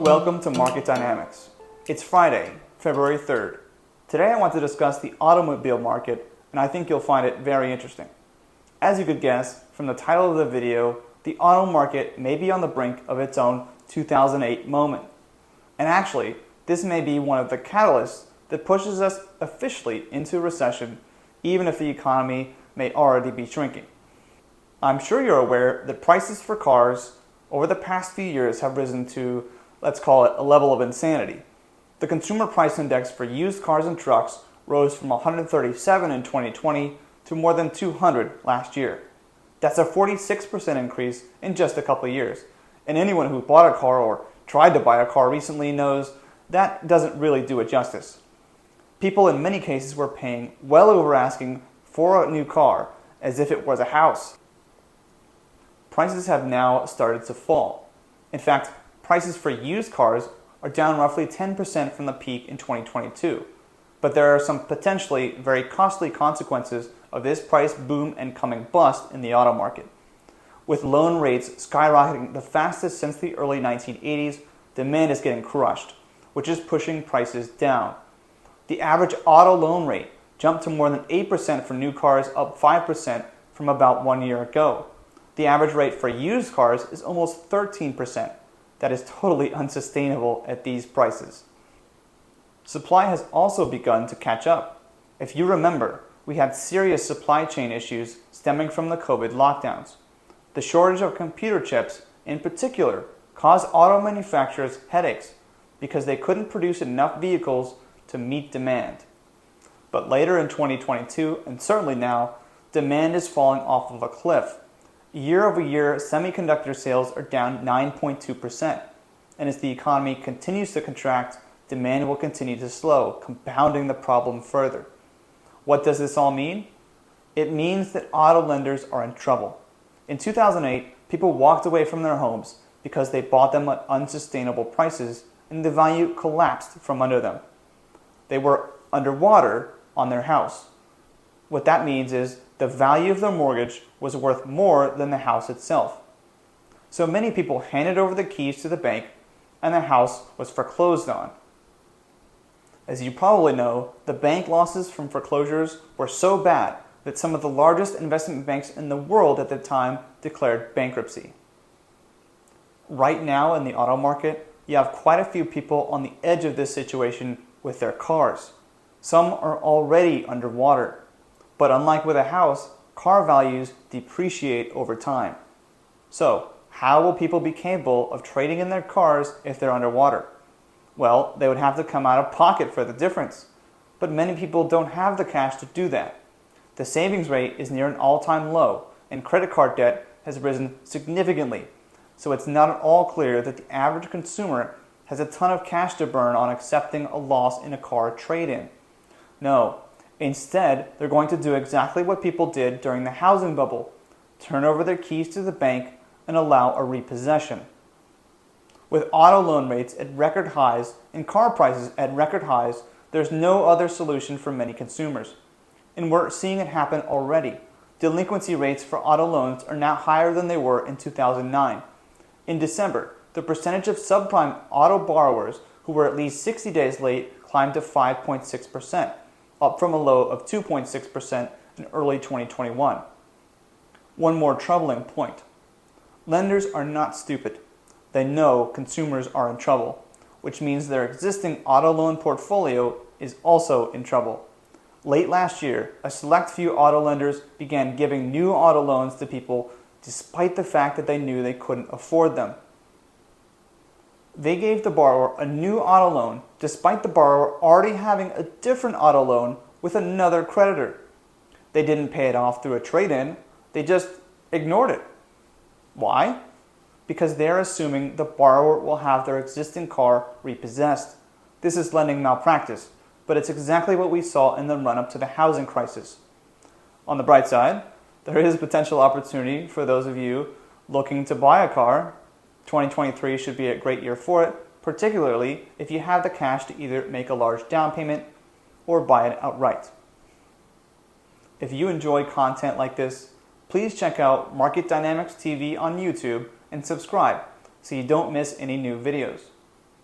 Welcome to Market Dynamics. It's Friday, February 3rd. Today I want to discuss the automobile market, and I think you'll find it very interesting. As you could guess from the title of the video, the auto market may be on the brink of its own 2008 moment. And actually, this may be one of the catalysts that pushes us officially into recession, even if the economy may already be shrinking. I'm sure you're aware that prices for cars over the past few years have risen to, let's call it, a level of insanity. The Consumer Price Index for used cars and trucks rose from 137 in 2020 to more than 200 last year. That's a 46% increase in just a couple of years. And anyone who bought a car or tried to buy a car recently knows that doesn't really do it justice. People in many cases were paying well over asking for a new car, as if it was a house. Prices have now started to fall. In fact, prices for used cars are down roughly 10% from the peak in 2022. But there are some potentially very costly consequences of this price boom and coming bust in the auto market. With loan rates skyrocketing the fastest since the early 1980s, demand is getting crushed, which is pushing prices down. The average auto loan rate jumped to more than 8% for new cars, up 5% from about 1 year ago. The average rate for used cars is almost 13%. That is totally unsustainable at these prices. Supply has also begun to catch up. If you remember, we had serious supply chain issues stemming from the COVID lockdowns. The shortage of computer chips, in particular, caused auto manufacturers headaches because they couldn't produce enough vehicles to meet demand. But later in 2022, and certainly now, demand is falling off of a cliff. Year over year, semiconductor sales are down 9.2%. And as the economy continues to contract, demand will continue to slow, compounding the problem further. What does this all mean? It means that auto lenders are in trouble. In 2008, people walked away from their homes because they bought them at unsustainable prices and the value collapsed from under them. They were underwater on their house. What that means is the value of their mortgage was worth more than the house itself. So many people handed over the keys to the bank and the house was foreclosed on. As you probably know, the bank losses from foreclosures were so bad that some of the largest investment banks in the world at the time declared bankruptcy. Right now in the auto market, you have quite a few people on the edge of this situation with their cars. Some are already underwater. But unlike with a house, car values depreciate over time. So, how will people be capable of trading in their cars if they're underwater? Well, they would have to come out of pocket for the difference. But many people don't have the cash to do that. The savings rate is near an all-time low, and credit card debt has risen significantly. So it's not at all clear that the average consumer has a ton of cash to burn on accepting a loss in a car trade-in. No. Instead, they're going to do exactly what people did during the housing bubble, turn over their keys to the bank and allow a repossession. With auto loan rates at record highs and car prices at record highs, there's no other solution for many consumers. And we're seeing it happen already. Delinquency rates for auto loans are now higher than they were in 2009. In December, the percentage of subprime auto borrowers who were at least 60 days late climbed to 5.6%. Up from a low of 2.6% in early 2021. One more troubling point. Lenders are not stupid. They know consumers are in trouble, which means their existing auto loan portfolio is also in trouble. Late last year, a select few auto lenders began giving new auto loans to people despite the fact that they knew they couldn't afford them. They gave the borrower a new auto loan despite the borrower already having a different auto loan with another creditor. They didn't pay it off through a trade-in, they just ignored it. Why? Because they're assuming the borrower will have their existing car repossessed. This is lending malpractice, but it's exactly what we saw in the run-up to the housing crisis. On the bright side, there is potential opportunity for those of you looking to buy a car. 2023 should be a great year for it, particularly if you have the cash to either make a large down payment or buy it outright. If you enjoy content like this, please check out Market Dynamics TV on YouTube and subscribe so you don't miss any new videos.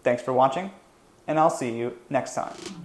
Thanks for watching, and I'll see you next time.